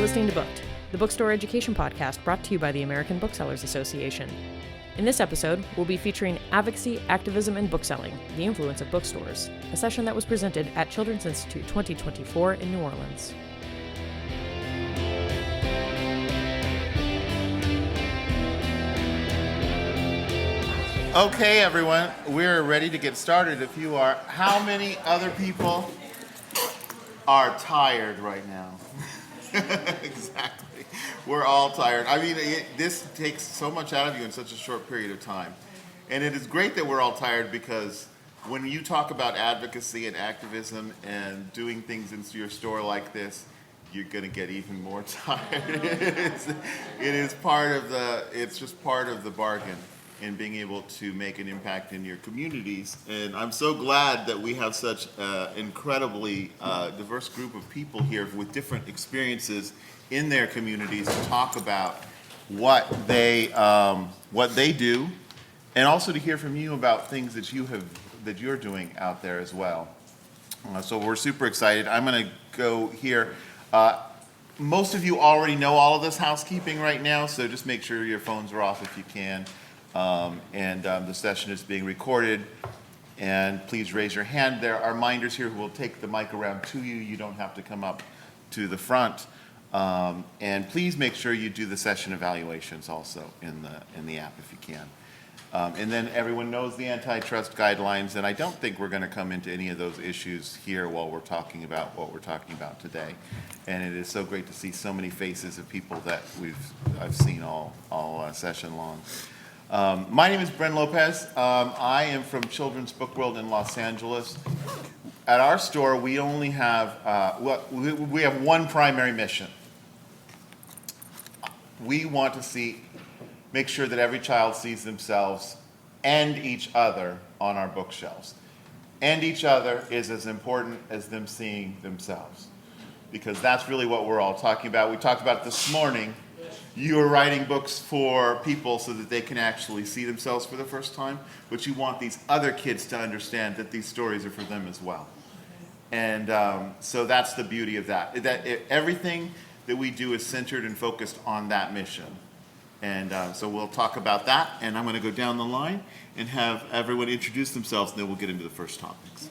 listening to Booked, the bookstore education podcast brought to you by the American Booksellers Association. In this episode, we'll be featuring Advocacy, Activism, and Bookselling, the influence of bookstores, a session that was presented at Children's Institute 2024 in New Orleans. Okay, everyone, we're ready to get started. If you are, how many other people are tired right now? Exactly. We're all tired. I mean, this takes so much out of you in such a short period of time. And it is great that we're all tired because when you talk about advocacy and activism and doing things in your store like this, you're going to get even more tired. It's just part of the bargain in being able to make an impact in your communities. And I'm so glad that we have such an incredibly diverse group of people here with different experiences in their communities to talk about what they do, and also to hear from you about things that you're doing out there as well. So we're super excited. I'm going to go here. Most of you already know all of this housekeeping right now, so just make sure your phones are off if you can. The session is being recorded, and please raise your hand. There are minders here who will take the mic around to you. You don't have to come up to the front. And please make sure you do the session evaluations also in the app if you can. And then everyone knows the antitrust guidelines, and I don't think we're going to come into any of those issues here while we're talking about what we're talking about today. And it is so great to see so many faces of people that I've seen all session long. My name is Bren Lopez. I am from Children's Book World in Los Angeles. At our store, we only have we have one primary mission. We want to make sure that every child sees themselves and each other on our bookshelves. And each other is as important as them seeing themselves, because that's really what we're all talking about. We talked about it this morning. You are writing books for people so that they can actually see themselves for the first time, but you want these other kids to understand that these stories are for them as well. And so that's the beauty of that. Everything that we do is centered and focused on that mission. And so we'll talk about that, and I'm going to go down the line and have everyone introduce themselves, and then we'll get into the first topics.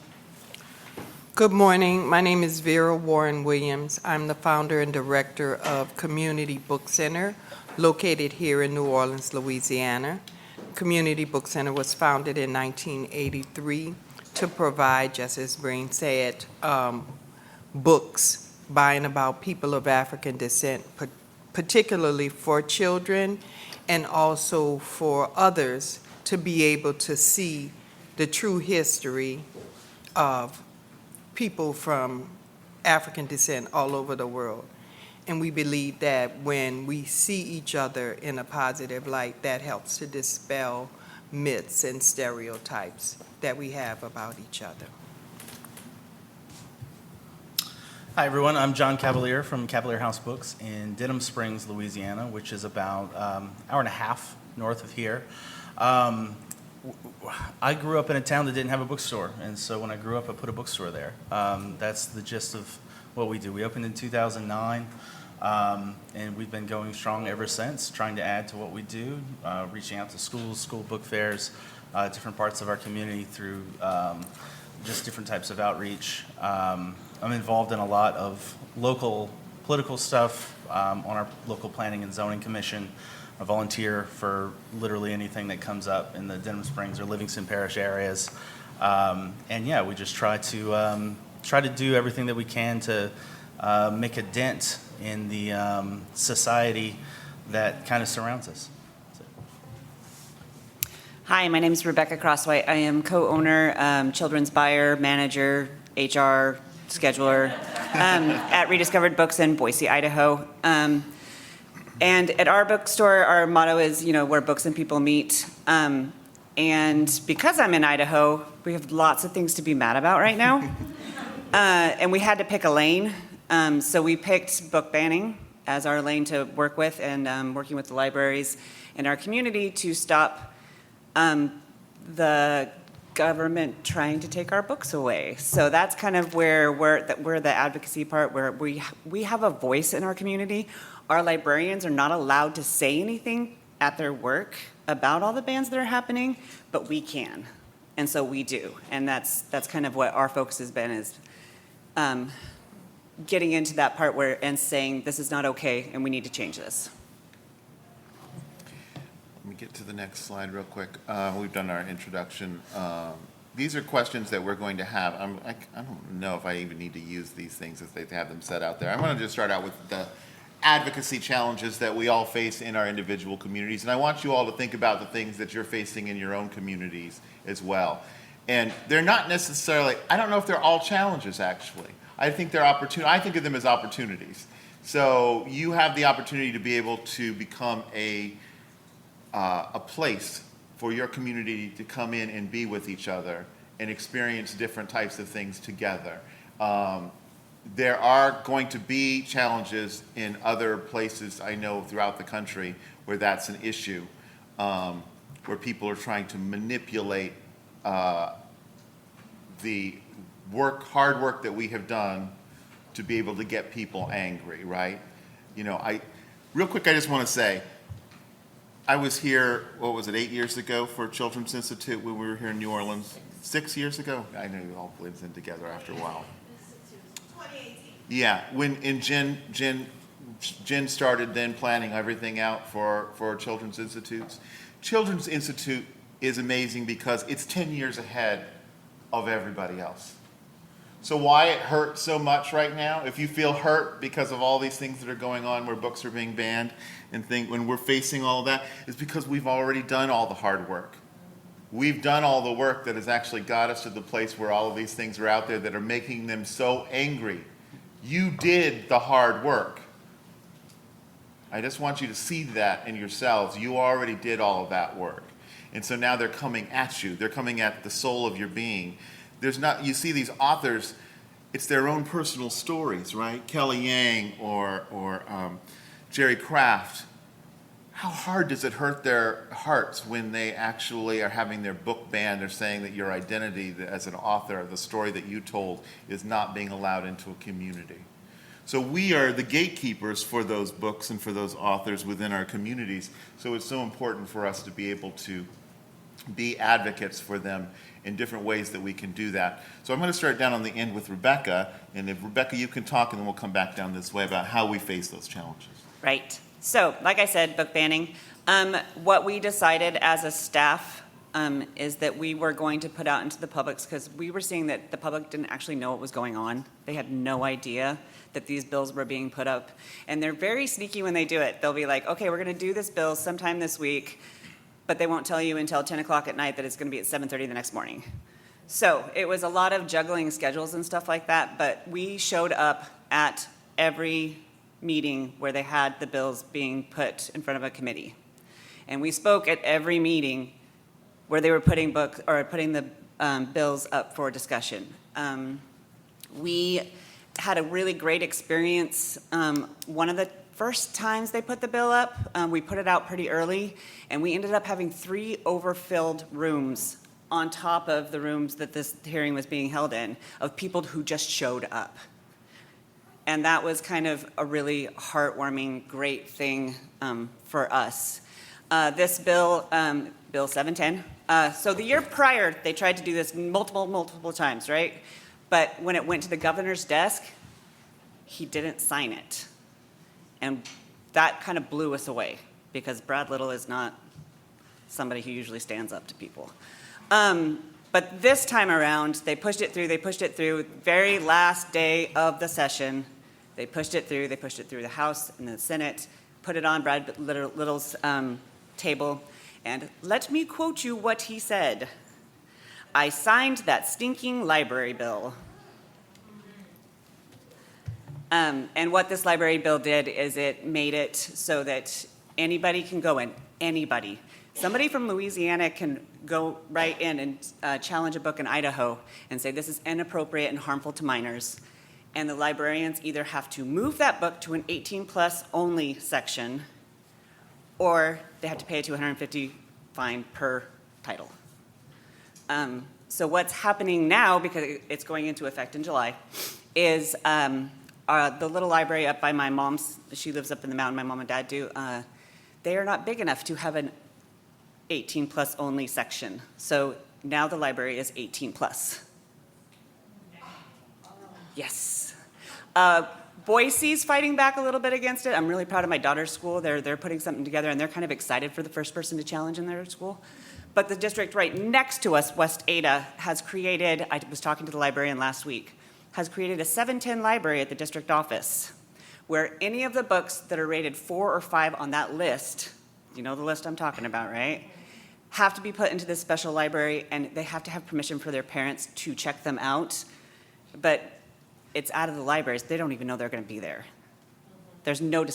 Good morning. My name is Vera Warren Williams. I'm the founder and director of Community Book Center, located here in New Orleans, Louisiana. Community Book Center was founded in 1983 to provide, just as Brain said, books by and about people of African descent, particularly for children and also for others to be able to see the true history of people from African descent all over the world. And we believe that when we see each other in a positive light, that helps to dispel myths and stereotypes that we have about each other. Hi everyone, I'm John Cavalier from Cavalier House Books in Denham Springs, Louisiana, which is about an hour and a half north of here. I grew up in a town that didn't have a bookstore, and so when I grew up, I put a bookstore there. That's the gist of what we do. We opened in 2009, and we've been going strong ever since, trying to add to what we do, reaching out to schools, school book fairs, different parts of our community through just different types of outreach. I'm involved in a lot of local political stuff on our local planning and zoning commission. I volunteer for literally anything that comes up in the Denham Springs or Livingston Parish areas. And yeah, we just try to do everything that we can to make a dent in the society that kind of surrounds us. Hi, my name is Rebecca Crosswhite. I am co-owner, children's buyer, manager, HR, scheduler at Rediscovered Books in Boise, Idaho. And at our bookstore, our motto is, where books and people meet. And because I'm in Idaho, we have lots of things to be mad about right now. And we had to pick a lane. So we picked book banning as our lane to work with, and working with the libraries in our community to stop the government trying to take our books away. So that's kind of where we're the advocacy part, where we have a voice in our community. Our librarians are not allowed to say anything at their work about all the bans that are happening, but we can, and so we do. And that's kind of what our focus has been, is getting into that part and saying this is not okay and we need to change this. Let me get to the next slide real quick. We've done our introduction. These are questions that we're going to have. I don't know if I even need to use these things if they have them set out there. I'm going to just start out with the advocacy challenges that we all face in our individual communities. And I want you all to think about the things that you're facing in your own communities as well. And they're not necessarily, I don't know if they're all challenges, actually. I think they're I think of them as opportunities. So you have the opportunity to be able to become a place for your community to come in and be with each other and experience different types of things together. There are going to be challenges in other places, I know, throughout the country where that's an issue, where people are trying to manipulate the hard work that we have done to be able to get people angry, right? You know, real quick, I just want to say, I was here, 8 years ago for Children's Institute when we were here in New Orleans? 6 years ago? I know it all blends in together after a while. 2018. Yeah, Jen started then planning everything out for Children's Institutes. Children's Institute is amazing because it's 10 years ahead of everybody else. So why it hurts so much right now, if you feel hurt because of all these things that are going on where books are being banned and when we're facing all of that, is because we've already done all the hard work. We've done all the work that has actually got us to the place where all of these things are out there that are making them so angry. You did the hard work. I just want you to see that in yourselves. You already did all of that work. And so now they're coming at you. They're coming at the soul of your being. You see these authors, it's their own personal stories, right? Kelly Yang or Jerry Craft. How hard does it hurt their hearts when they actually are having their book banned? They're saying that your identity as an author, the story that you told, is not being allowed into a community. So we are the gatekeepers for those books and for those authors within our communities. So it's so important for us to be able to be advocates for them in different ways that we can do that. So I'm going to start down on the end with Rebecca, and if Rebecca, you can talk, and then we'll come back down this way about how we face those challenges. Right. So, like I said, book banning. What we decided as a staff is that we were going to put out into the public, because we were seeing that the public didn't actually know what was going on. They had no idea that these bills were being put up. And they're very sneaky when they do it. They'll be like, okay, we're going to do this bill sometime this week, but they won't tell you until 10 o'clock at night that it's going to be at 7:30 the next morning. So it was a lot of juggling schedules and stuff like that, but we showed up at every meeting where they had the bills being put in front of a committee. And we spoke at every meeting where they were putting the bills up for discussion. We had a really great experience. One of the first times they put the bill up, we put it out pretty early, and we ended up having 3 overfilled rooms on top of the rooms that this hearing was being held in, of people who just showed up. And that was kind of a really heartwarming, great thing for us. This bill, Bill 710, so the year prior, they tried to do this multiple times, right? But when it went to the governor's desk, he didn't sign it. And that kind of blew us away, because Brad Little is not somebody who usually stands up to people. But this time around, they pushed it through, very last day of the session. They pushed it through the House and the Senate, put it on Brad Little's table, and let me quote you what he said. "I signed that stinking library bill." And what this library bill did is it made it so that anybody can go in, anybody. Somebody from Louisiana can go right in and challenge a book in Idaho and say this is inappropriate and harmful to minors. And the librarians either have to move that book to an 18+ only section, or they have to pay a $250 fine per title. So what's happening now, because it's going into effect in July, is the little library up by my mom's, she lives up in the mountain, my mom and dad do, they are not big enough to have an 18 plus only section. So now the library is 18 plus. Yes. Boise's fighting back a little bit against it. I'm really proud of my daughter's school. They're putting something together, and they're kind of excited for the first person to challenge in their school. But the district right next to us, West Ada, has created, I was talking to the librarian last week, has created a 710 library at the district office where any of the books that are rated 4 or 5 on that list, you know the list I'm talking about, right, have to be put into this special library, and they have to have permission for their parents to check them out. But it's out of the libraries. They don't even know they're going to be there. There's no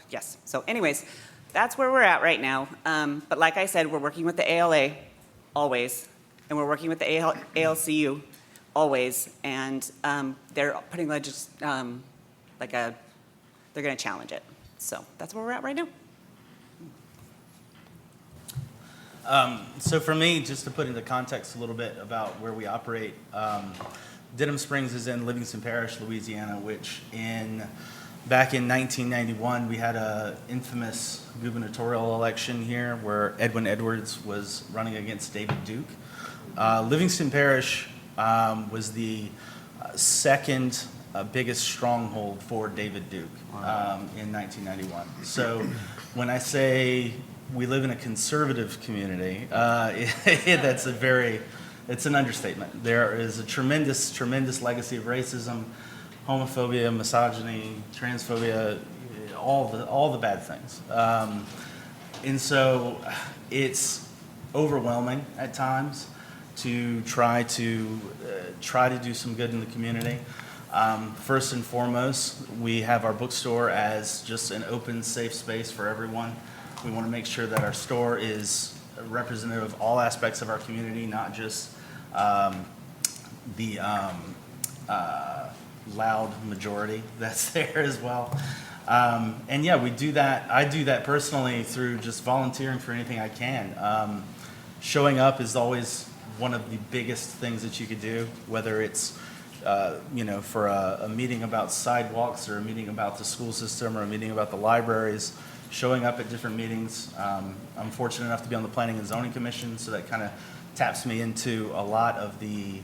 yes. So anyways, that's where we're at right now. But like I said, we're working with the ALA always, and we're working with the ALCU always, and they're putting they're going to challenge it. So that's where we're at right now. So for me, just to put into context a little bit about where we operate, Denham Springs is in Livingston Parish, Louisiana, which back in 1991, we had an infamous gubernatorial election here where Edwin Edwards was running against David Duke. Livingston Parish was the second biggest stronghold for David Duke in 1991. So when I say we live in a conservative community, it's an understatement. There is a tremendous, tremendous legacy of racism, homophobia, misogyny, transphobia, all the bad things. And so it's overwhelming at times to try to do some good in the community. First and foremost, we have our bookstore as just an open, safe space for everyone. We want to make sure that our store is representative of all aspects of our community, not just the loud majority that's there as well. And yeah, we do that. I do that personally through just volunteering for anything I can. Showing up is always one of the biggest things that you could do, whether it's for a meeting about sidewalks or a meeting about the school system or a meeting about the libraries. Showing up at different meetings. I'm fortunate enough to be on the Planning and Zoning Commission, so that kind of taps me into a lot of the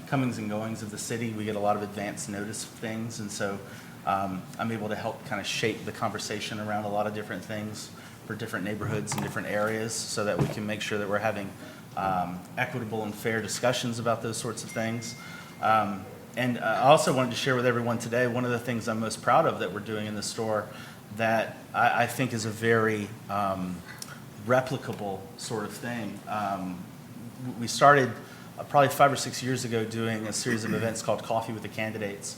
comings and goings of the city. We get a lot of advance notice of things, and so I'm able to help kind of shape the conversation around a lot of different things for different neighborhoods and different areas so that we can make sure that we're having equitable and fair discussions about those sorts of things. And I also wanted to share with everyone today, one of the things I'm most proud of that we're doing in the store that I think is a very replicable sort of thing. We started probably 5 or 6 years ago doing a series of events called Coffee with the Candidates.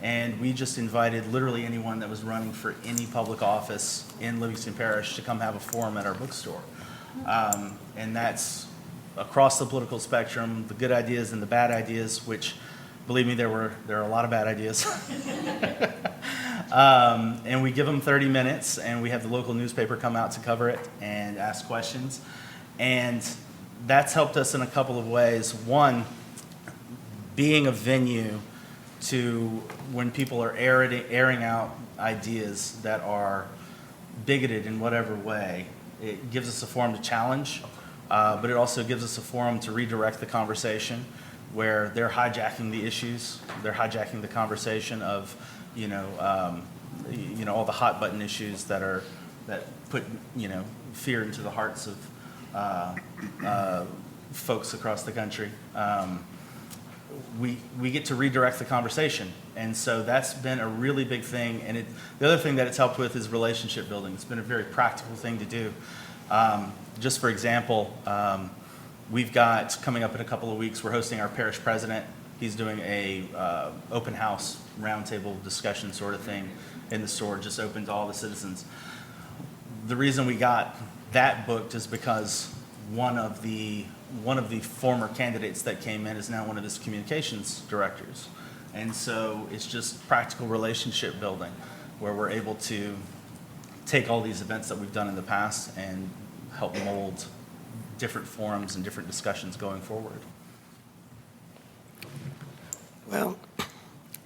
And we just invited literally anyone that was running for any public office in Livingston Parish to come have a forum at our bookstore. And that's across the political spectrum, the good ideas and the bad ideas, which, believe me, there are a lot of bad ideas. And we give them 30 minutes, and we have the local newspaper come out to cover it and ask questions. And that's helped us in a couple of ways. One, being a venue to when people are airing out ideas that are bigoted in whatever way, it gives us a forum to challenge, but it also gives us a forum to redirect the conversation where they're hijacking the issues, they're hijacking the conversation of, all the hot button issues that put, fear into the hearts of folks across the country. We get to redirect the conversation, and so that's been a really big thing. And the other thing that it's helped with is relationship building. It's been a very practical thing to do. Just for example, we've got coming up in a couple of weeks, we're hosting our parish president. He's doing a open house roundtable discussion sort of thing in the store, just open to all the citizens. The reason we got that booked is because one of the former candidates that came in is now one of his communications directors. And so it's just practical relationship building where we're able to take all these events that we've done in the past and help mold different forums and different discussions going forward. Well,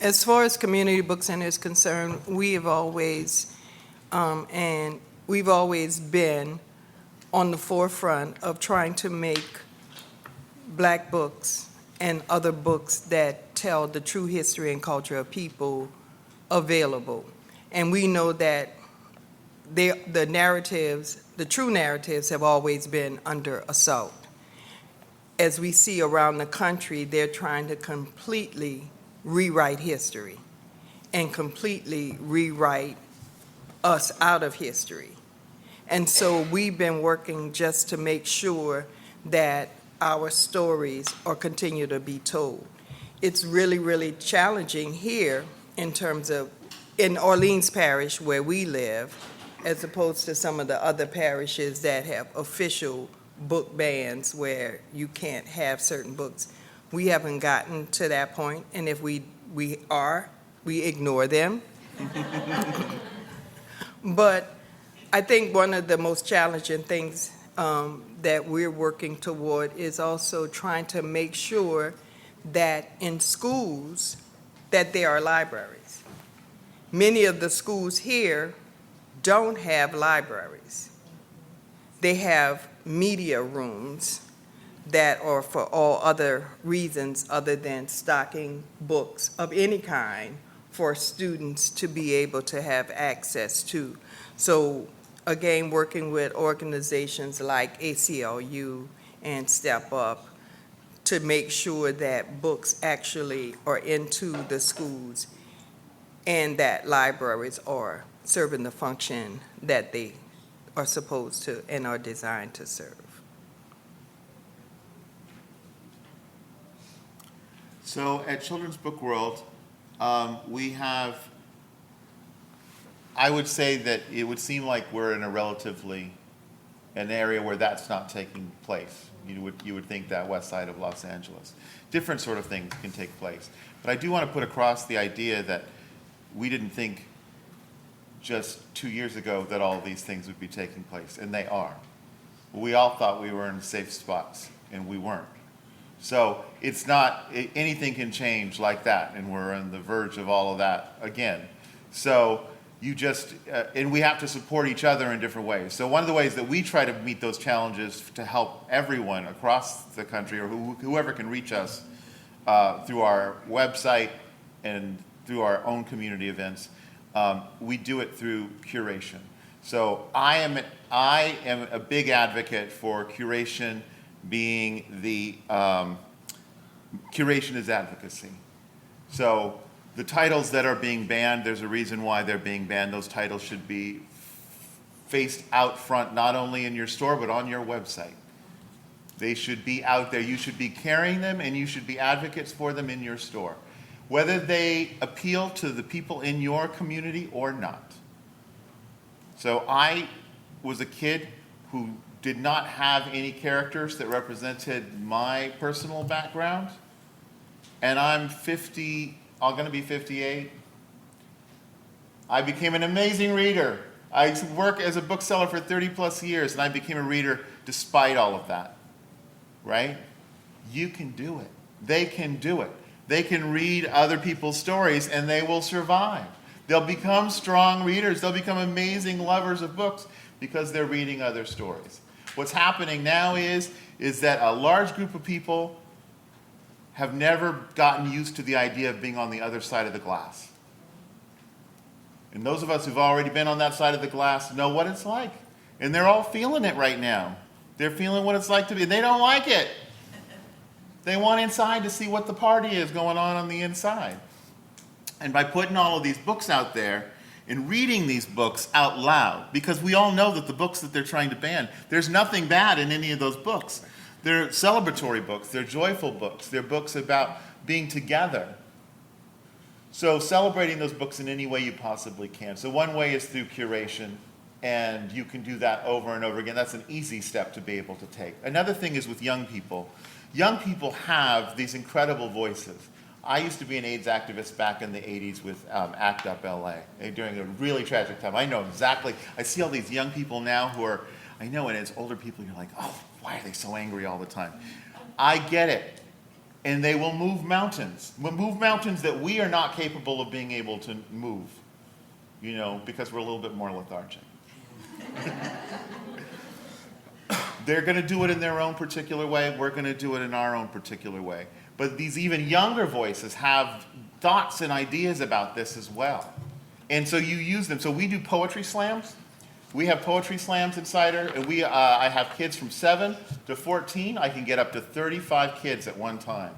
as far as community book center is concerned, we have always, and we've always been on the forefront of trying to make Black books and other books that tell the true history and culture of people available. And we know that the narratives, the true narratives, have always been under assault. As we see around the country, they're trying to completely rewrite history and completely rewrite us out of history. And so we've been working just to make sure that our stories are continue to be told. It's really, really challenging here in terms of in Orleans Parish where we live, as opposed to some of the other parishes that have official book bans where you can't have certain books. We haven't gotten to that point, and if we ignore them. But I think one of the most challenging things that we're working toward is also trying to make sure that in schools that there are libraries. Many of the schools here don't have libraries. They have media rooms that are for all other reasons other than stocking books of any kind for students to be able to have access to. So again, working with organizations like ACLU and Step Up to make sure that books actually are into the schools and that libraries are serving the function that they are supposed to and are designed to serve. So at Children's Book World, we have, I would say that it would seem like we're in an area where that's not taking place. You would think that west side of Los Angeles. Different sort of things can take place. But I do want to put across the idea that we didn't think just 2 years ago that all these things would be taking place, and they are. We all thought we were in safe spots, and we weren't. So it's not, anything can change like that, and we're on the verge of all of that again. So you just, and we have to support each other in different ways. So one of the ways that we try to meet those challenges to help everyone across the country, or whoever can reach us through our website and through our own community events, we do it through curation. So I am a big advocate for curation being the, curation is advocacy. So the titles that are being banned, there's a reason why they're being banned. Those titles should be faced out front, not only in your store, but on your website. They should be out there. You should be carrying them, and you should be advocates for them in your store, whether they appeal to the people in your community or not. So I was a kid who did not have any characters that represented my personal background, and I'm 50, I'm going to be 58. I became an amazing reader. I worked as a bookseller for 30 plus years, and I became a reader despite all of that, right? You can do it. They can do it. They can read other people's stories, and they will survive. They'll become strong readers. They'll become amazing lovers of books because they're reading other stories. What's happening now is that a large group of people have never gotten used to the idea of being on the other side of the glass. And those of us who've already been on that side of the glass know what it's like. And they're all feeling it right now. They're feeling what it's like to be, and they don't like it. They want inside to see what the party is going on the inside. And by putting all of these books out there and reading these books out loud, because we all know that the books that they're trying to ban, there's nothing bad in any of those books. They're celebratory books. They're joyful books. They're books about being together. So celebrating those books in any way you possibly can. So one way is through curation, and you can do that over and over again. That's an easy step to be able to take. Another thing is with young people. Young people have these incredible voices. I used to be an AIDS activist back in the 80s with ACT UP LA during a really tragic time. I know exactly. I see all these young people now who are, I know, and as older people, you're like, oh, why are they so angry all the time? I get it. And they will move mountains. Will move mountains that we are not capable of being able to move, because we're a little bit more lethargic. They're going to do it in their own particular way. We're going to do it in our own particular way. But these even younger voices have thoughts and ideas about this as well. And so you use them. So we do poetry slams. We have poetry slams in Cider, and I have kids from 7 to 14. I can get up to 35 kids at one time.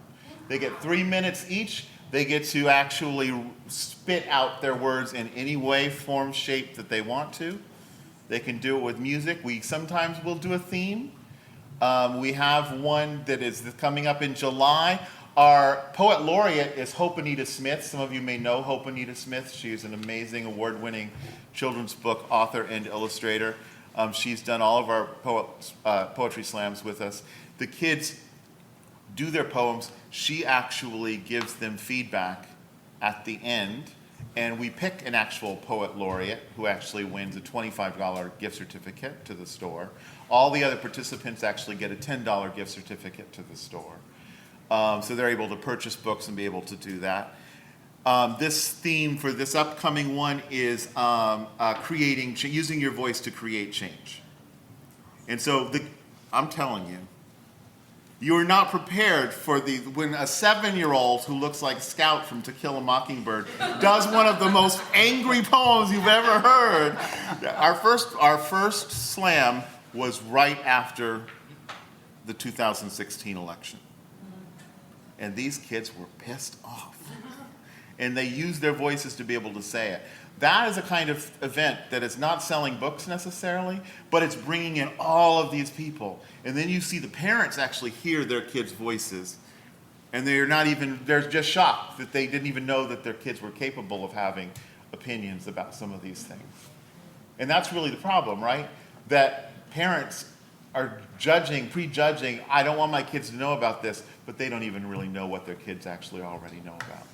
They get 3 minutes each. They get to actually spit out their words in any way, form, shape that they want to. They can do it with music. We sometimes will do a theme. We have one that is coming up in July. Our poet laureate is Hope Anita Smith. Some of you may know Hope Anita Smith. She is an amazing award-winning children's book author and illustrator. She's done all of our poetry slams with us. The kids do their poems. She actually gives them feedback at the end, and we pick an actual poet laureate who actually wins a $25 gift certificate to the store. All the other participants actually get a $10 gift certificate to the store. So they're able to purchase books and be able to do that. This theme for this upcoming one is using your voice to create change. And so I'm telling you, you are not prepared for when a 7-year-old who looks like Scout from To Kill a Mockingbird does one of the most angry poems you've ever heard. Our first slam was right after the 2016 election. And these kids were pissed off. And they used their voices to be able to say it. That is a kind of event that is not selling books necessarily, but it's bringing in all of these people. And then you see the parents actually hear their kids' voices. And they're just shocked that they didn't even know that their kids were capable of having opinions about some of these things. And that's really the problem, right? That parents are prejudging, I don't want my kids to know about this, but they don't even really know what their kids actually already know about.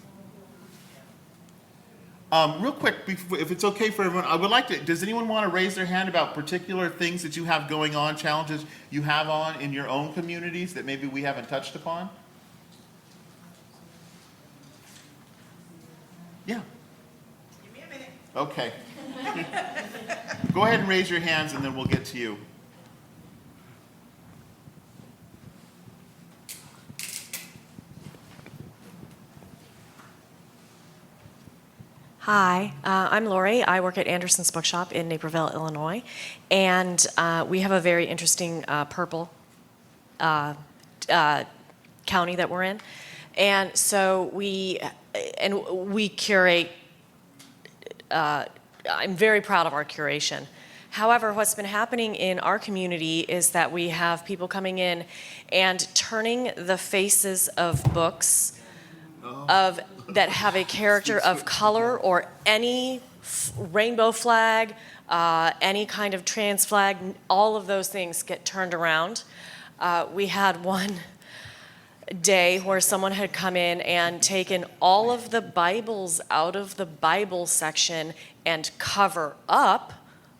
Real quick, if it's okay for everyone, does anyone want to raise their hand about particular things that you have going on, challenges you have on in your own communities that maybe we haven't touched upon? Yeah. Give me a minute. Okay. Go ahead and raise your hands and then we'll get to you. Hi, I'm Lori. I work at Anderson's Bookshop in Naperville, Illinois, and we have a very interesting purple county that we're in, and so we curate. I'm very proud of our curation. However, what's been happening in our community is that we have people coming in and turning the faces of books that have a character of color or any rainbow flag, any kind of trans flag, all of those things get turned around. We had one day where someone had come in and taken all of the Bibles out of the Bible section and cover up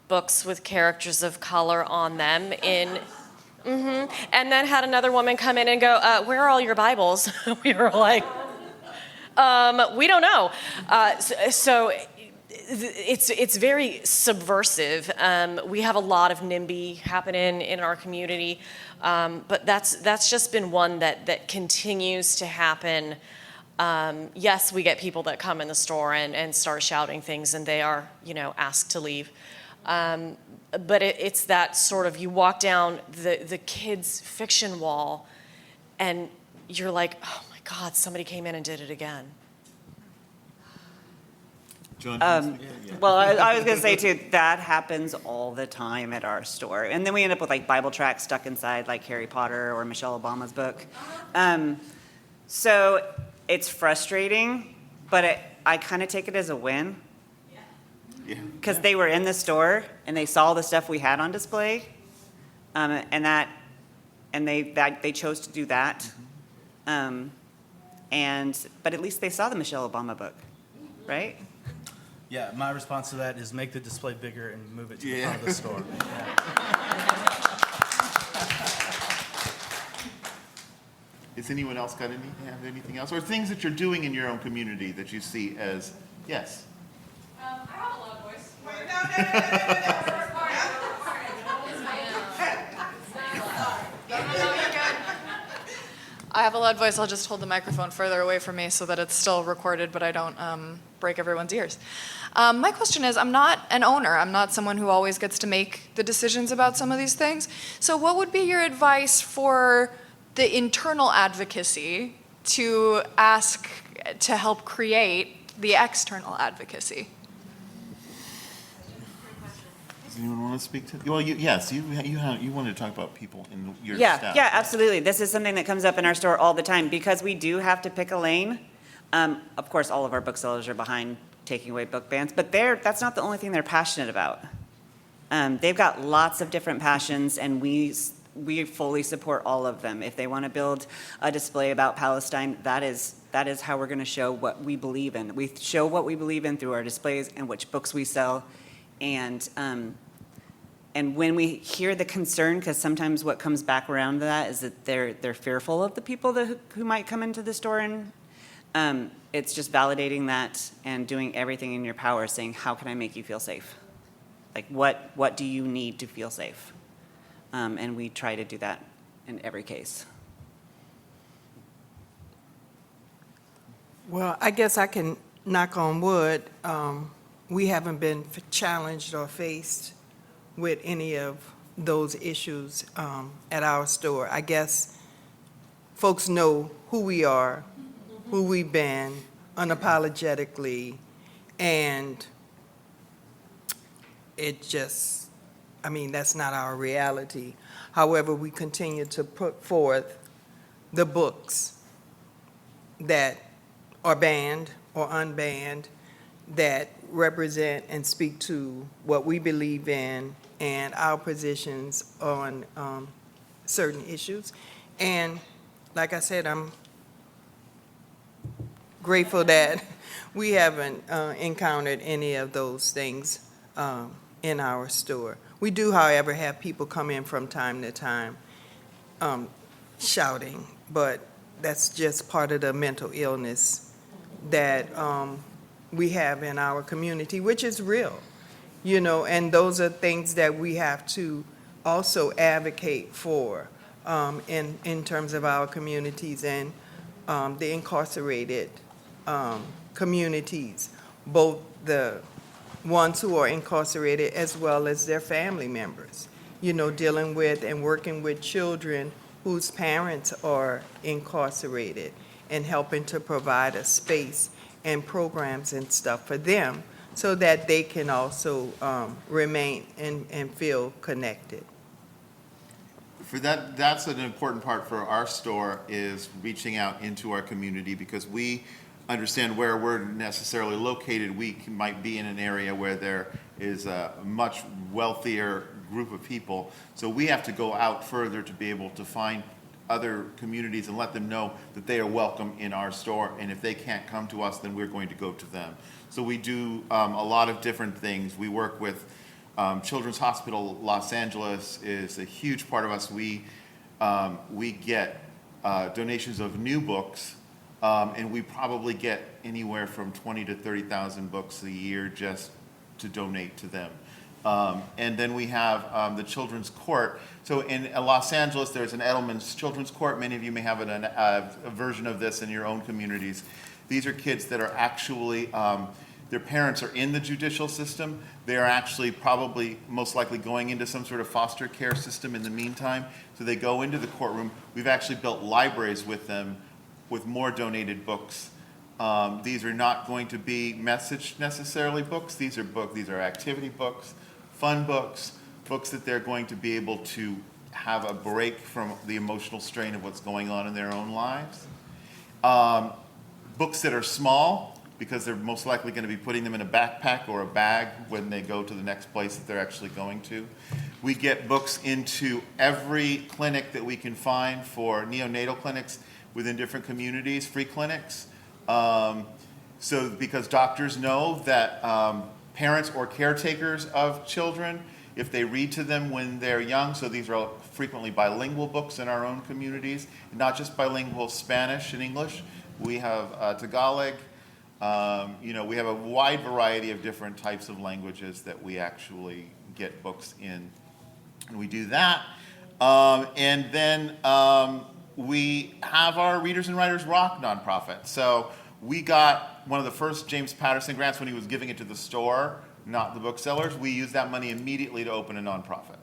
books with characters of color on them and then had another woman come in and go, where are all your Bibles? We were like, we don't know. So it's very subversive. We have a lot of NIMBY happening in our community, but that's just been one that continues to happen. Yes, we get people that come in the store and start shouting things, and they are, asked to leave. But it's that sort of, you walk down the kids' fiction wall, and you're like, oh my God, somebody came in and did it again. John, Well, I was going to say too, that happens all the time at our store. And then we end up with like Bible tracts stuck inside like Harry Potter or Michelle Obama's book. So it's frustrating, but I kind of take it as a win. Because they were in the store and they saw the stuff we had on display, and they chose to do that. But at least they saw the Michelle Obama book, right? Yeah, my response to that is make the display bigger and move it to the front of the store. Has anyone else have anything else? Or things that you're doing in your own community that you see as, yes? I have a loud voice. I have a loud voice. I'll just hold the microphone further away from me so that it's still recorded, but I don't break everyone's ears. My question is, I'm not an owner. I'm not someone who always gets to make the decisions about some of these things. So what would be your advice for the internal advocacy to ask to help create the external advocacy? Does anyone want to speak to? Well, yes, you wanted to talk about people in your Yeah, staff. yeah, absolutely. This is something that comes up in our store all the time because we do have to pick a lane. Of course, all of our booksellers are behind taking away book bans, but that's not the only thing they're passionate about. They've got lots of different passions, and we fully support all of them. If they want to build a display about Palestine, that is how we're going to show what we believe in. We show what we believe in through our displays and which books we sell. And when we hear the concern, because sometimes what comes back around to that is that they're fearful of the people who might come into the store, and it's just validating that and doing everything in your power, saying, how can I make you feel safe? Like, what do you need to feel safe? And we try to do that in every case. Well, I guess I can knock on wood. We haven't been challenged or faced with any of those issues at our store. I guess folks know who we are, who we've been, unapologetically, and it just, I mean, that's not our reality. However, we continue to put forth the books that are banned or unbanned that represent and speak to what we believe in and our positions on certain issues. And like I said, I'm grateful that we haven't encountered any of those things in our store. We do, however, have people come in from time to time shouting, but that's just part of the mental illness that we have in our community, which is real, you know, and those are things that we have to also advocate for in terms of our communities and the incarcerated communities, both the ones who are incarcerated as well as their family members, you know, dealing with and working with children whose parents are incarcerated and helping to provide a space and programs and stuff for them so that they can also remain and feel connected. For that's an important part for our store, is reaching out into our community, because we understand where we're necessarily located. We might be in an area where there is a much wealthier group of people, so we have to go out further to be able to find other communities and let them know that they are welcome in our store, and if they can't come to us, then we're going to go to them. So we do a lot of different things. We work with Children's Hospital Los Angeles is a huge part of us. We get donations of new books, and we probably get anywhere from 20 to 30,000 books a year just to donate to them. And then we have the Children's Court. So in Los Angeles, there's an Edelman's Children's Court. Many of you may have a version of this in your own communities. These are kids that are actually, their parents are in the judicial system. They are actually probably most likely going into some sort of foster care system in the meantime. So they go into the courtroom. We've actually built libraries with them with more donated books. These are not going to be message necessarily books. These are activity books, fun books, books that they're going to be able to have a break from the emotional strain of what's going on in their own lives. Books that are small, because they're most likely going to be putting them in a backpack or a bag when they go to the next place that they're actually going to. We get books into every clinic that we can find for neonatal clinics within different communities, free clinics. So because doctors know that parents or caretakers of children, if they read to them when they're young, so these are all frequently bilingual books in our own communities, not just bilingual Spanish and English. We have Tagalog. We have a wide variety of different types of languages that we actually get books in, and we do that. And then we have our Readers and Writers Rock nonprofit. So we got one of the first James Patterson grants when he was giving it to the store, not the booksellers. We used that money immediately to open a nonprofit.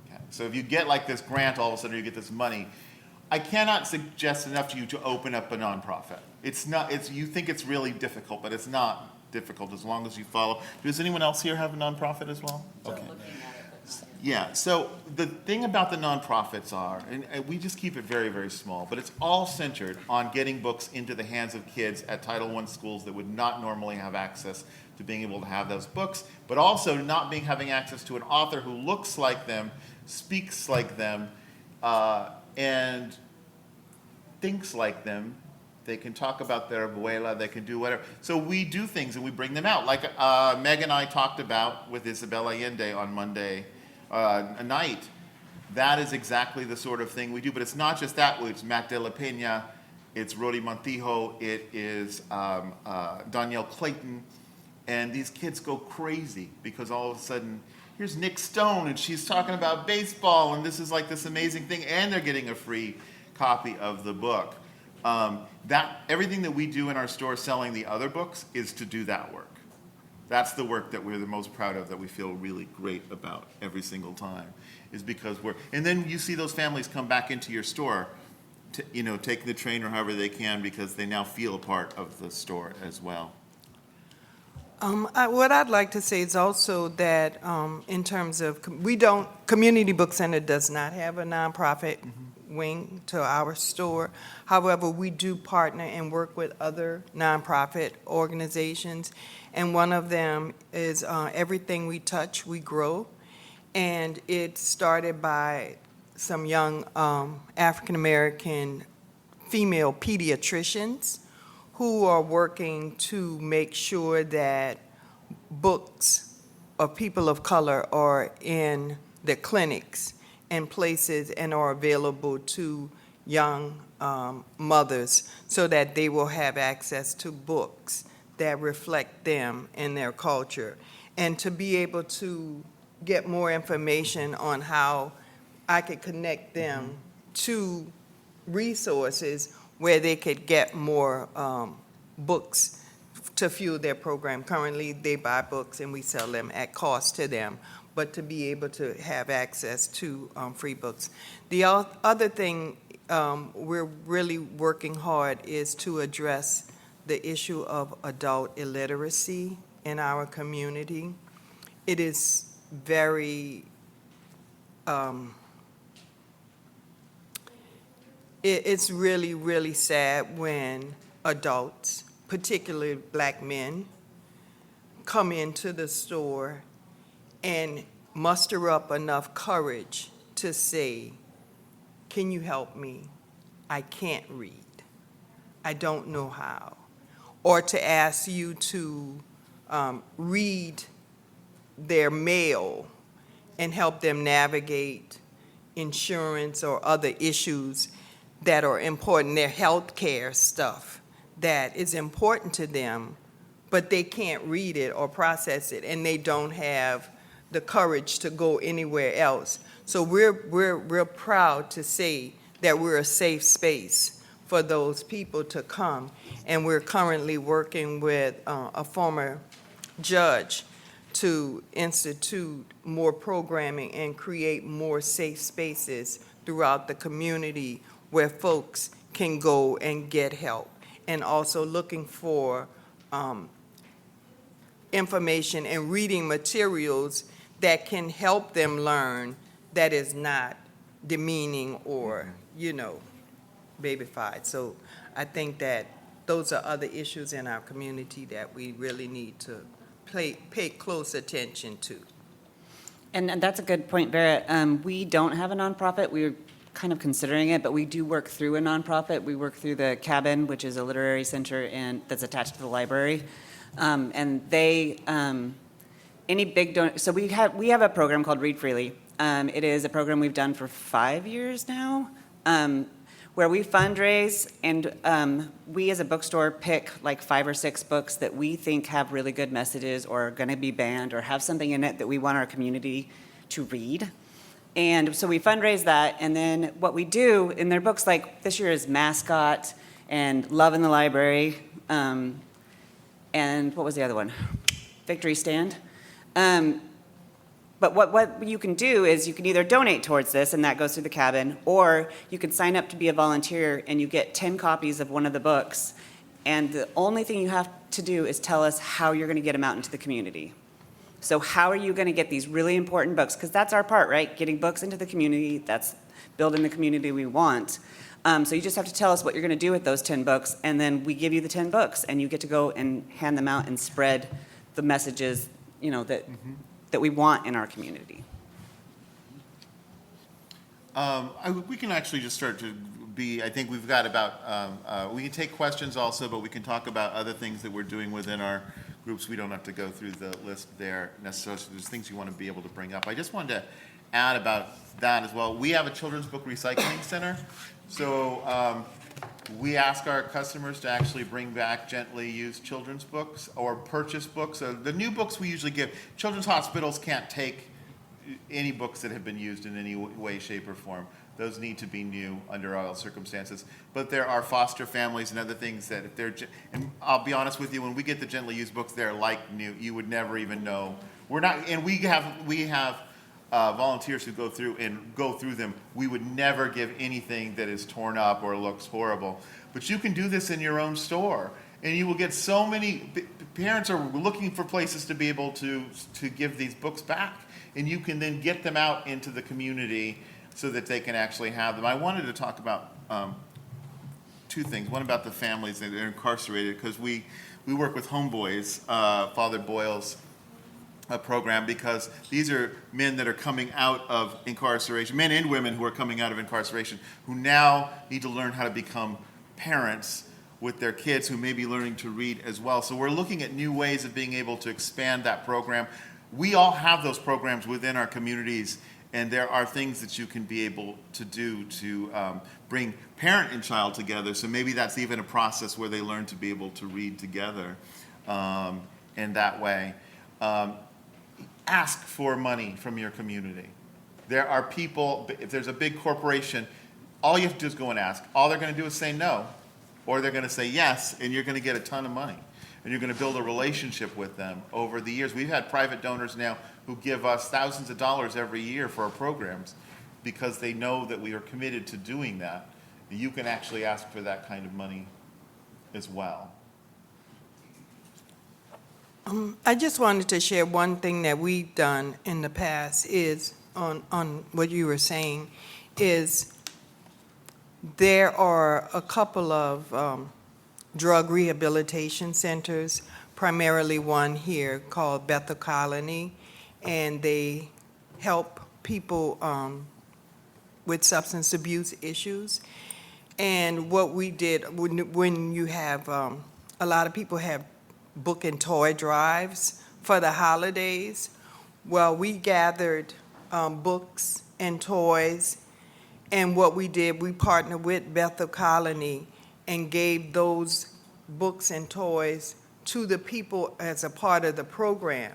Okay. So if you get like this grant, all of a sudden you get this money. I cannot suggest enough to you to open up a nonprofit. It's not. You think it's really difficult, but it's not difficult as long as you follow. Does anyone else here have a nonprofit as well? Okay. Yeah, so the thing about the nonprofits are, and we just keep it very, very small, but it's all centered on getting books into the hands of kids at Title I schools that would not normally have access to being able to have those books, but also not having access to an author who looks like them, speaks like them, and thinks like them. They can talk about their abuela, they can do whatever. So we do things and we bring them out. Like Meg and I talked about with Isabel Allende on Monday night. That is exactly the sort of thing we do. But it's not just that. It's Matt De La Peña, it's Rodi Montijo, it is Danielle Clayton. And these kids go crazy because all of a sudden, here's Nick Stone and she's talking about baseball and this is like this amazing thing and they're getting a free copy of the book. Everything that we do in our store selling the other books is to do that work. That's the work that we're the most proud of, that we feel really great about every single time, is because and then you see those families come back into your store, taking the train or however they can because they now feel a part of the store as well. What I'd like to say is also that in terms of, Community Book Center does not have a nonprofit wing to our store. However, we do partner and work with other nonprofit organizations, and one of them is Everything We Touch, We Grow, and it started by some young African-American female pediatricians who are working to make sure that books of people of color are in the clinics and places and are available to young mothers so that they will have access to books that reflect them and their culture. And to be able to get more information on how I could connect them to resources where they could get more books to fuel their program. Currently, they buy books and we sell them at cost to them, but to be able to have access to free books. The other thing we're really working hard is to address the issue of adult illiteracy in our community. It is very, it's really, really sad when adults, particularly Black men, come into the store and muster up enough courage to say, "Can you help me? I can't read. I don't know how." Or to ask you to read their mail and help them navigate insurance or other issues that are important, their health care stuff that is important to them, but they can't read it or process it, and they don't have the courage to go anywhere else. So we're proud to say that we're a safe space for those people to come, and we're currently working with a former judge to institute more programming and create more safe spaces throughout the community where folks can go and get help, and also looking for information and reading materials that can help them learn that is not demeaning or, babyfied. So I think that those are other issues in our community that we really need to pay close attention to. And that's a good point, Vera. We don't have a nonprofit. We're kind of considering it, but we do work through a nonprofit. We work through the Cabin, which is a literary center that's attached to the library. And they, any big so we have a program called Read Freely, It is a program we've done for 5 years now, where we fundraise, and we as a bookstore pick like 5 or 6 books that we think have really good messages or are going to be banned or have something in it that we want our community to read. And so we fundraise that, and then what we do in their books, like this year is Mascot and Love in the Library, and what was the other one? Victory Stand. But what you can do is you can either donate towards this, and that goes through the cabin, or you can sign up to be a volunteer, and you get 10 copies of one of the books, and the only thing you have to do is tell us how you're going to get them out into the community. So how are you going to get these really important books? Because that's our part, right? Getting books into the community, that's building the community we want. So you just have to tell us what you're going to do with those 10 books, and then we give you the 10 books, and you get to go and hand them out and spread the messages, that we want in our community. We can actually just start to I think we've got about, we can take questions also, but we can talk about other things that we're doing within our groups. We don't have to go through the list there necessarily. So there's things you want to be able to bring up. I just wanted to add about that as well. We have a children's book recycling center. So we ask our customers to actually bring back gently used children's books or purchase books. The new books we usually give, children's hospitals can't take any books that have been used in any way, shape, or form. Those need to be new under all circumstances. But there are foster families and other things that if they're, and I'll be honest with you, when we get the gently used books, they're like new. You would never even know. We're not, and we have volunteers who go through them. We would never give anything that is torn up or looks horrible. But you can do this in your own store, and you will get so many. Parents are looking for places to be able to give these books back, and you can then get them out into the community so that they can actually have them. I wanted to talk about 2 things. One about the families that are incarcerated, because we work with Homeboys, Father Boyle's program, because these are men that are coming out of incarceration, men and women who are coming out of incarceration, who now need to learn how to become parents with their kids who may be learning to read as well. So we're looking at new ways of being able to expand that program. We all have those programs within our communities, and there are things that you can be able to do to bring parent and child together. So maybe that's even a process where they learn to be able to read together in that way. Ask for money from your community. There are people, if there's a big corporation, all you have to do is go and ask. All they're going to do is say no, or they're going to say yes, and you're going to get a ton of money. And you're going to build a relationship with them over the years. We've had private donors now who give us thousands of dollars every year for our programs because they know that we are committed to doing that. You can actually ask for that kind of money as well. I just wanted to share one thing that we've done in the past is on what you were saying is there are a couple of drug rehabilitation centers, primarily one here called Bethel Colony, and they help people with substance abuse issues. And what we did, when you have, a lot of people have book and toy drives for the holidays, well, we gathered books and toys, and what we did, we partnered with Bethel Colony and gave those books and toys to the people as a part of the program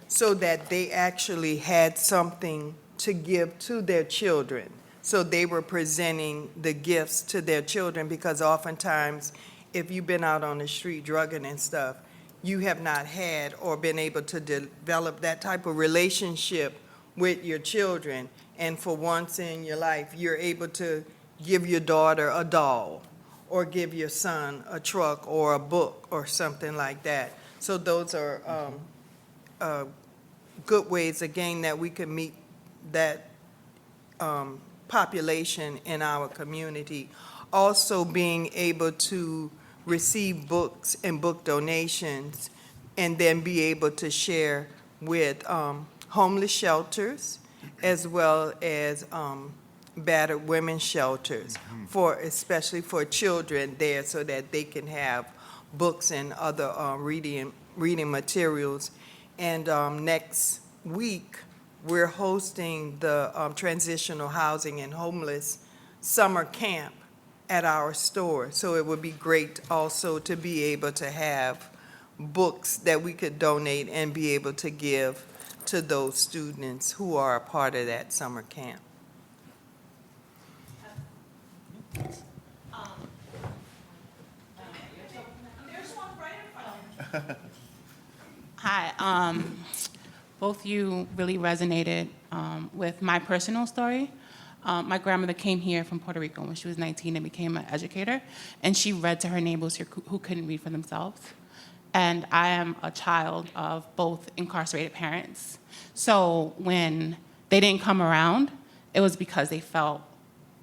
so that they actually had something to give to their children. So they were presenting the gifts to their children, because oftentimes if you've been out on the street drugging and stuff, you have not had or been able to develop that type of relationship with your children. And for once in your life, you're able to give your daughter a doll or give your son a truck or a book or something like that. So those are good ways, again, that we can meet that population in our community. Also being able to receive books and book donations and then be able to share with homeless shelters as well as battered women's shelters, especially for children there, so that they can have books and other reading materials. And next week, we're hosting the transitional housing and homeless summer camp at our store. So it would be great also to be able to have books that we could donate and be able to give to those students who are a part of that summer camp. Hi, both you really resonated with my personal story. My grandmother came here from Puerto Rico when she was 19 and became an educator, and she read to her neighbors who couldn't read for themselves. And I am a child of both incarcerated parents. So when they didn't come around, it was because they felt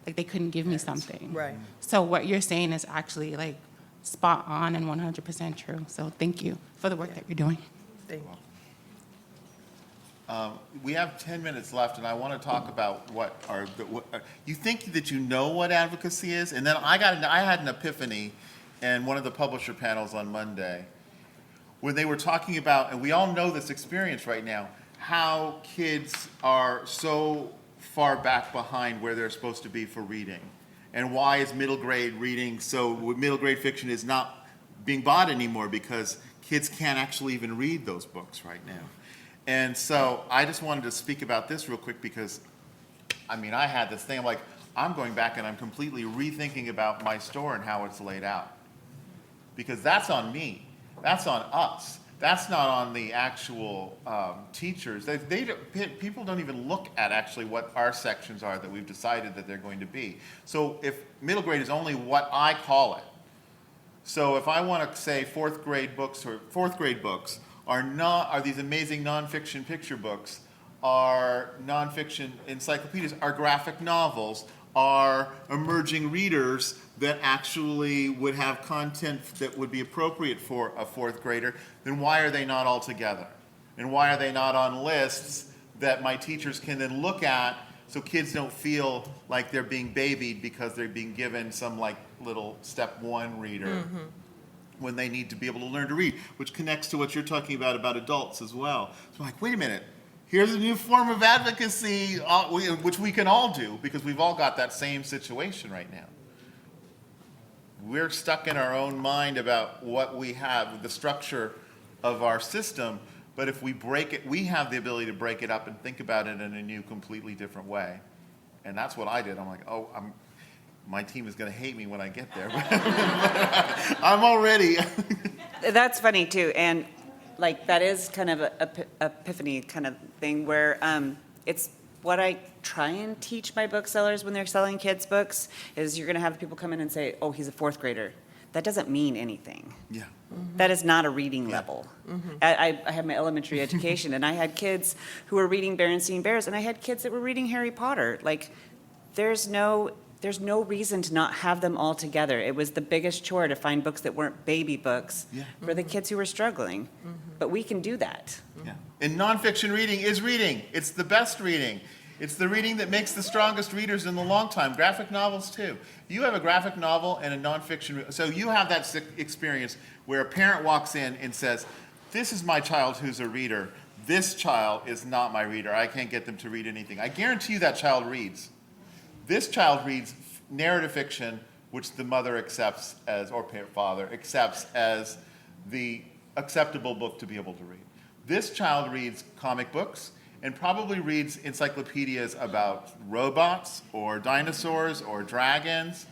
like they couldn't give me something. Right. So what you're saying is actually like spot on and 100% true. So thank you for the work that you're doing. Thank you. We have 10 minutes left, and I want to talk about you think that you know what advocacy is, and then I had an epiphany in one of the publisher panels on Monday when they were talking about, and we all know this experience right now, how kids are so far back behind where they're supposed to be for reading, and why is middle grade reading middle grade fiction is not being bought anymore because kids can't actually even read those books right now. And so I just wanted to speak about this real quick because, I mean, I had this thing, I'm like, I'm going back and I'm completely rethinking about my store and how it's laid out. Because that's on me. That's on us. That's not on the actual teachers. People don't even look at actually what our sections are that we've decided that they're going to be. So if middle grade is only what I call it, so if I want to say fourth grade books are these amazing nonfiction picture books, are nonfiction encyclopedias, are graphic novels, are emerging readers that actually would have content that would be appropriate for a fourth grader, then why are they not all together? And why are they not on lists that my teachers can then look at so kids don't feel like they're being babied because they're being given some like little step one reader when they need to be able to learn to read, which connects to what you're talking about adults as well. So I'm like, wait a minute, here's a new form of advocacy, which we can all do because we've all got that same situation right now. We're stuck in our own mind about what we have, the structure of our system, but if we break it, we have the ability to break it up and think about it in a new, completely different way. And that's what I did. I'm like, my team is going to hate me when I get there. I'm already. That's funny too, and like that is kind of a epiphany kind of thing where it's what I try and teach my booksellers when they're selling kids' books is you're going to have people come in and say, "Oh, he's a fourth grader." That doesn't mean anything. Yeah. Mm-hmm. That is not a reading level. Mm-hmm. I had my elementary education, and I had kids who were reading Berenstain Bears, and I had kids that were reading Harry Potter. Like, there's no reason to not have them all together. It was the biggest chore to find books that weren't baby books for the kids who were struggling. Mm-hmm. But we can do that. Yeah. And nonfiction reading is reading. It's the best reading. It's the reading that makes the strongest readers in the long time. Graphic novels, too. You have a graphic novel and a nonfiction. So you have that experience where a parent walks in and says, this is my child who's a reader. This child is not my reader. I can't get them to read anything. I guarantee you that child reads. This child reads narrative fiction, which the mother accepts as, or father accepts as the acceptable book to be able to read. This child reads comic books and probably reads encyclopedias about robots or dinosaurs or dragons.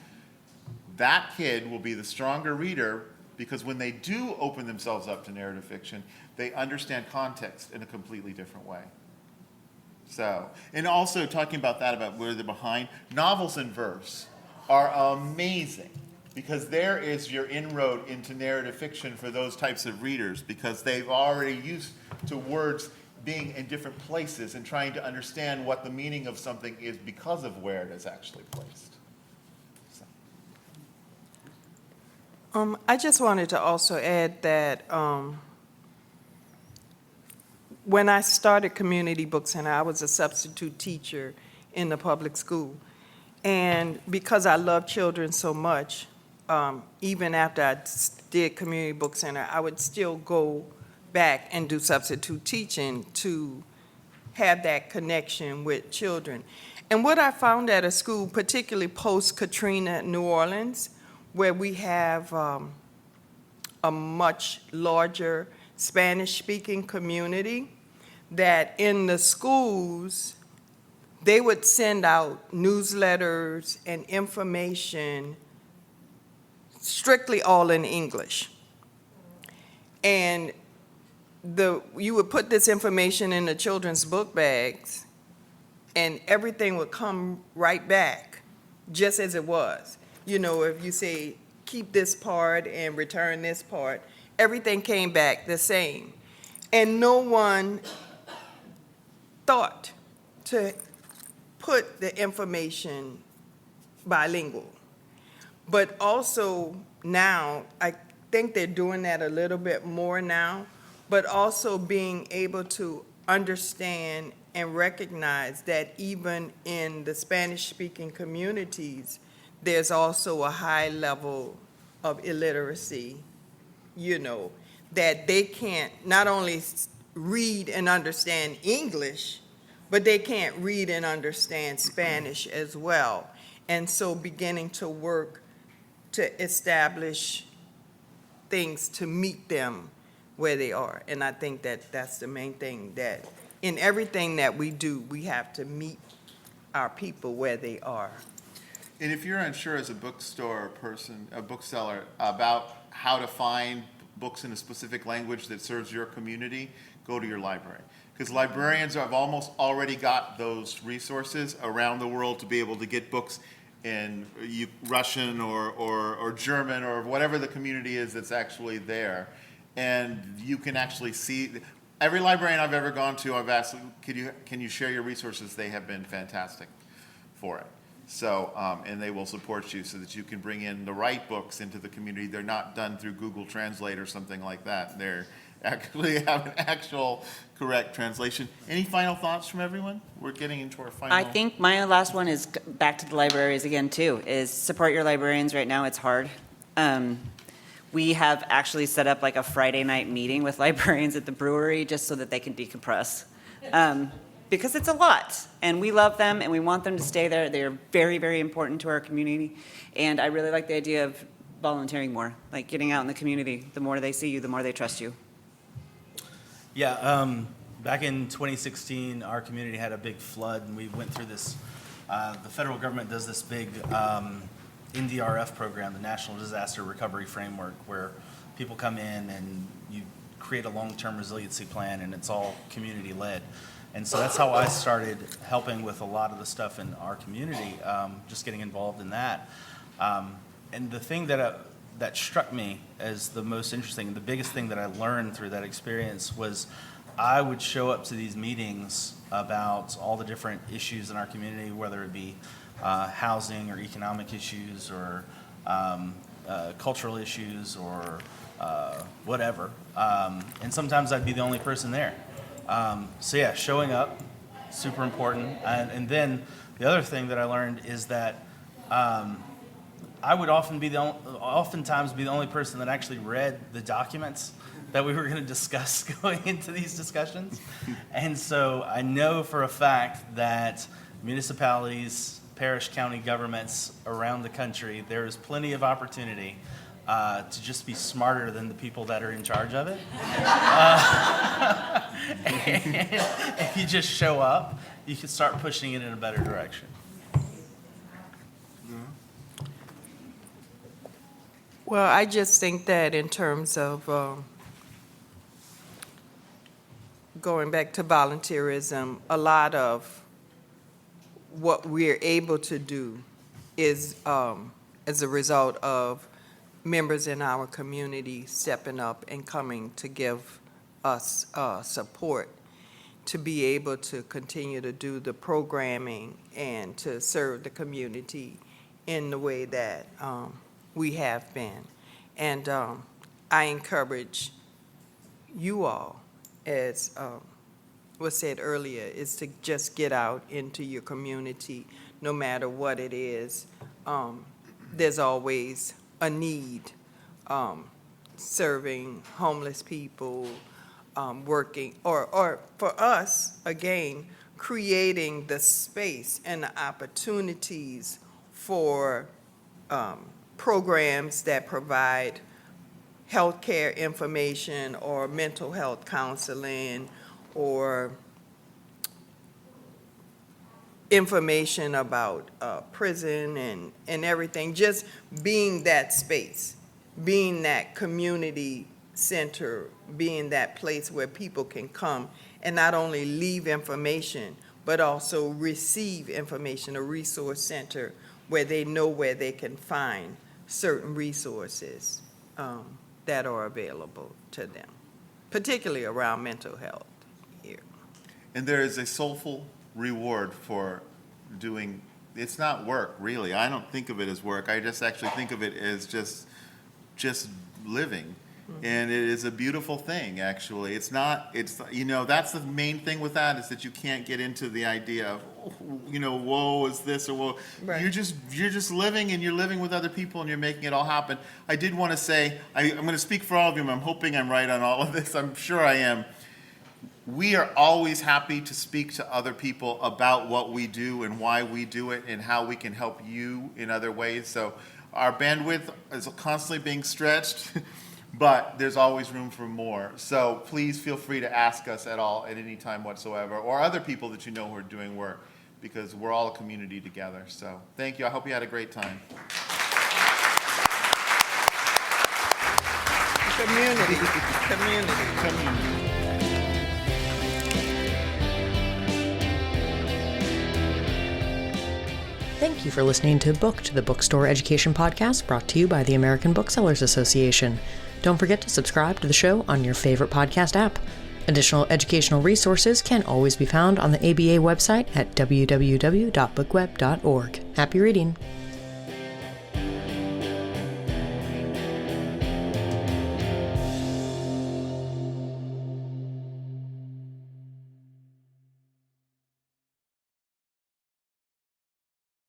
That kid will be the stronger reader because when they do open themselves up to narrative fiction, they understand context in a completely different way. So, and also talking about that, about where they're behind, novels in verse are amazing because there is your inroad into narrative fiction for those types of readers because they've already used to words being in different places and trying to understand what the meaning of something is because of where it is actually placed. So. I just wanted to also add that when I started Community Book Center, I was a substitute teacher in the public school. And because I love children so much, even after I did Community Book Center, I would still go back and do substitute teaching to have that connection with children. And what I found at a school, particularly post-Katrina New Orleans, where we have a much larger Spanish-speaking community, that in the schools, they would send out newsletters and information strictly all in English. And you would put this information in the children's book bags, and everything would come right back, just as it was. You know, if you say, keep this part and return this part, everything came back the same. And no one thought to put the information bilingual. But also now, I think they're doing that a little bit more now, but also being able to understand and recognize that even in the Spanish-speaking communities, there's also a high level of illiteracy, you know, that they can't not only read and understand English, but they can't read and understand Spanish as well. And so beginning to work to establish things to meet them where they are. And I think that that's the main thing, that in everything that we do, we have to meet our people where they are. And if you're unsure as a bookstore person, a bookseller, about how to find books in a specific language that serves your community, go to your library. Because librarians have almost already got those resources around the world to be able to get books in Russian or German or whatever the community is that's actually there. And you can actually see, every librarian I've ever gone to, I've asked, can you share your resources? They have been fantastic for it. So, and they will support you so that you can bring in the right books into the community. They're not done through Google Translate or something like that. They're actually have an actual correct translation. Any final thoughts from everyone? We're getting into our final. I think my last one is back to the libraries again too, is support your librarians. Right now it's hard. We have actually set up like a Friday night meeting with librarians at the brewery just so that they can decompress. Because it's a lot, and we love them, and we want them to stay there. They're very, very important to our community, and I really like the idea of volunteering more, like getting out in the community. The more they see you, the more they trust you. Yeah, back in 2016, our community had a big flood, and we went through this. The federal government does this big NDRF program, the National Disaster Recovery Framework, where people come in and you create a long-term resiliency plan, and it's all community-led. And so that's how I started helping with a lot of the stuff in our community, just getting involved in that. And the thing that struck me as the most interesting, the biggest thing that I learned through that experience was I would show up to these meetings about all the different issues in our community, whether it be housing or economic issues or cultural issues or whatever. And sometimes I'd be the only person there. So yeah, showing up, super important. And then the other thing that I learned is that I would oftentimes be the only person that actually read the documents that we were going to discuss going into these discussions. And so I know for a fact that municipalities, parish, county governments around the country, there is plenty of opportunity to just be smarter than the people that are in charge of it. And if you just show up, you can start pushing it in a better direction. Well, I just think that in terms of going back to volunteerism, a lot of what we're able to do is as a result of members in our community stepping up and coming to give us support to be able to continue to do the programming and to serve the community in the way that we have been. And I encourage you all, as was said earlier, is to just get out into your community, no matter what it is. There's always a need, serving homeless people, working, or for us, again, creating the space and the opportunities for programs that provide healthcare information or mental health counseling or information about prison and everything, just being that space, being that community center, being that place where people can come and not only leave information, but also receive information, a resource center where they know where they can find certain resources that are available to them, particularly around mental health here. And there is a soulful reward for doing, it's not work, really. I don't think of it as work. I just actually think of it as just living. And it is a beautiful thing, actually. It's not, it's, you know, that's the main thing with that, is that you can't get into the idea of, you know, woe is this or woe. Right. You're just living, and you're living with other people, and you're making it all happen. I did want to say, I'm going to speak for all of you, and I'm hoping I'm right on all of this. I'm sure I am. We are always happy to speak to other people about what we do and why we do it and how we can help you in other ways. So our bandwidth is constantly being stretched, but there's always room for more. So please feel free to ask us at any time whatsoever, or other people that you know who are doing work, because we're all a community together. So thank you. I hope you had a great time. Community. Thank you for listening to Booked, the Bookstore Education Podcast brought to you by the American Booksellers Association. Don't forget to subscribe to the show on your favorite podcast app. Additional educational resources can always be found on the ABA website at www.bookweb.org. Happy reading!